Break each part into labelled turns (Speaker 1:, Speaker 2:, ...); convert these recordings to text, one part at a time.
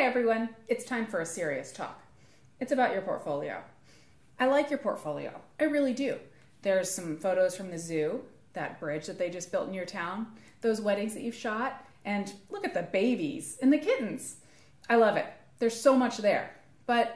Speaker 1: everyone, it's time for a serious talk. It's about your portfolio. I like your portfolio, I really do. There's some photos from the zoo, that bridge that they just built in your town, those weddings that you've shot, and look at the babies and the kittens. I love it. There's so much there, but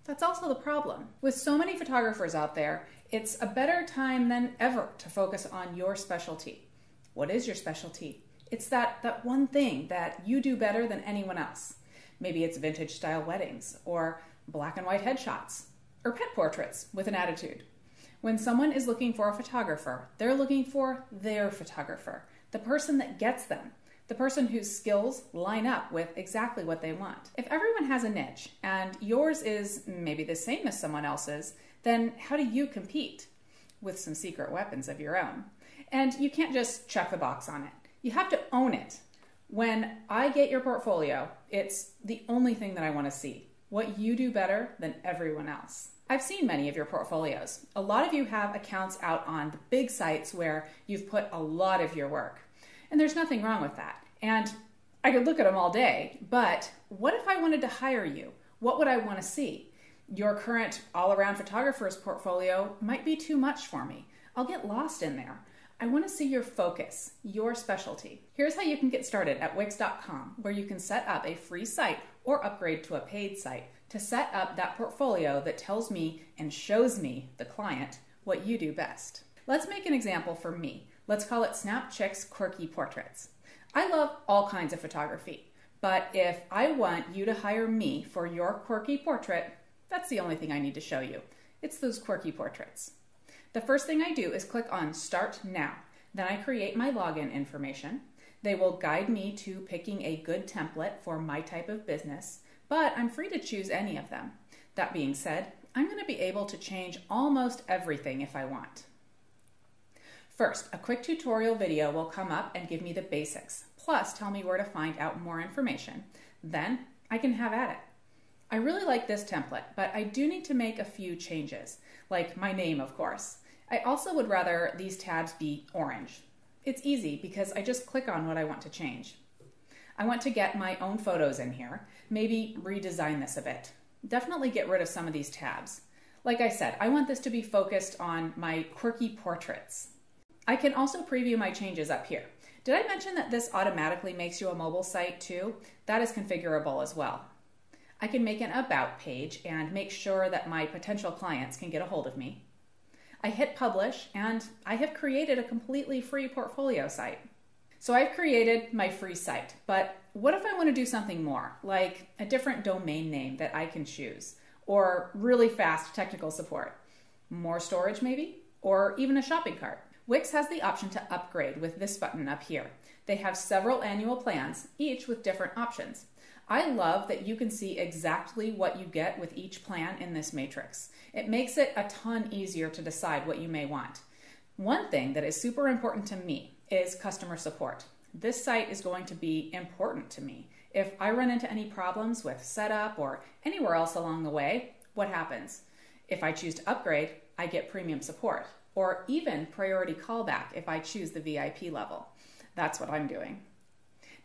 Speaker 1: that's also the problem. With so many photographers out there, it's a better time than ever to focus on your specialty. What is your specialty? It's that one thing that you do better than anyone else. Maybe it's vintage style weddings, or black and white headshots, or pet portraits with an attitude. When someone is looking for a photographer, they're looking for their photographer, the person that gets them, the person whose skills line up with exactly what they want. If everyone has a niche and yours is maybe the same as someone else's, then how do you compete? With some secret weapons of your own. And you can't just check the box on it. You have to own it. When I get your portfolio, it's the only thing that I want to see. What you do better than everyone else. I've seen many of your portfolios. A lot of you have accounts out on the big sites where you've put a lot of your work. And there's nothing wrong with that. And I could look at them all day, but what if I wanted to hire you? What would I want to see? Your current all-around photographer's portfolio might be too much for me. I'll get lost in there. I want to see your focus, your specialty. Here's how you can get started at Wix.com, where you can set up a free site or upgrade to a paid site to set up that portfolio that tells me and shows me, the client, what you do best. Let's make an example for me. Let's call it Snap Chick's Quirky Portraits. I love all kinds of photography, but if I want you to hire me for your quirky portrait, that's the only thing I need to show you. It's those quirky portraits. The first thing I do is click on Start Now. Then I create my login information. They will guide me to picking a good template for my type of business, but I'm free to choose any of them. That being said, I'm going to be able to change almost everything if I want. First, a quick tutorial video will come up and give me the basics, plus tell me where to find out more information. Then I can have at it. I really like this template, but I do need to make a few changes, like my name, of course. I also would rather these tabs be orange. It's easy because I just click on what I want to change. I want to get my own photos in here, maybe redesign this a bit. Definitely get rid of some of these tabs. Like I said, I want this to be focused on my quirky portraits. I can also preview my changes up here. Did I mention that this automatically makes you a mobile site too? That is configurable as well. I can make an About page and make sure that my potential clients can get a hold of me. I hit Publish and I have created a completely free portfolio site. So I've created my free site, but what if I want to do something more, like a different domain name that I can choose, or really fast technical support? More storage maybe, or even a shopping cart? Wix has the option to upgrade with this button up here. They have several annual plans, each with different options. I love that you can see exactly what you get with each plan in this matrix. It makes it a ton easier to decide what you may want. One thing that is super important to me is customer support. This site is going to be important to me. If I run into any problems with setup or anywhere else along the way, what happens? If I choose to upgrade, I get premium support, or even priority callback if I choose the VIP level. That's what I'm doing.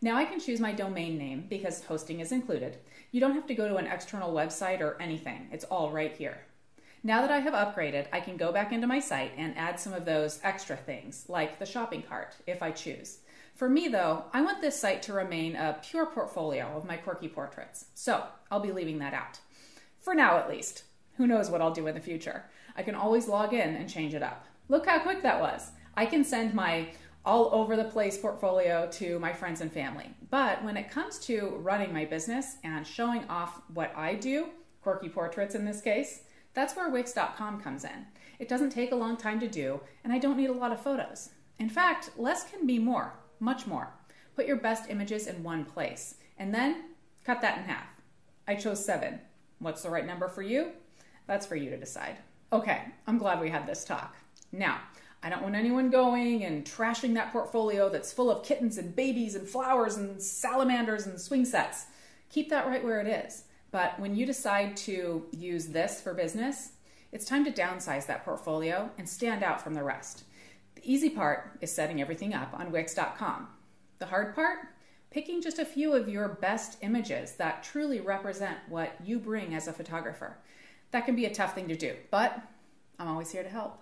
Speaker 1: Now I can choose my domain name because hosting is included. You don't have to go to an external website or anything. It's all right here. Now that I have upgraded, I can go back into my site and add some of those extra things, like the shopping cart, if I choose. For me though, I want this site to remain a pure portfolio of my quirky portraits, so I'll be leaving that out. For now at least. Who knows what I'll do in the future. I can always log in and change it up. Look how quick that was. I can send my all over the place portfolio to my friends and family. But when it comes to running my business and showing off what I do, quirky portraits in this case, that's where Wix.com comes in. It doesn't take a long time to do, and I don't need a lot of photos. In fact, less can be more, much more. Put your best images in one place, and then cut that in half. I chose 7. What's the right number for you? That's for you to decide. Okay, I'm glad we had this talk. Now, I don't want anyone going and trashing that portfolio that's full of kittens and babies and flowers and salamanders and swing sets. Keep that right where it is. But when you decide to use this for business, it's time to downsize that portfolio and stand out from the rest. The easy part is setting everything up on Wix.com. The hard part? picking just a few of your best images that truly represent what you bring as a photographer. That can be a tough thing to do, but I'm always here to help.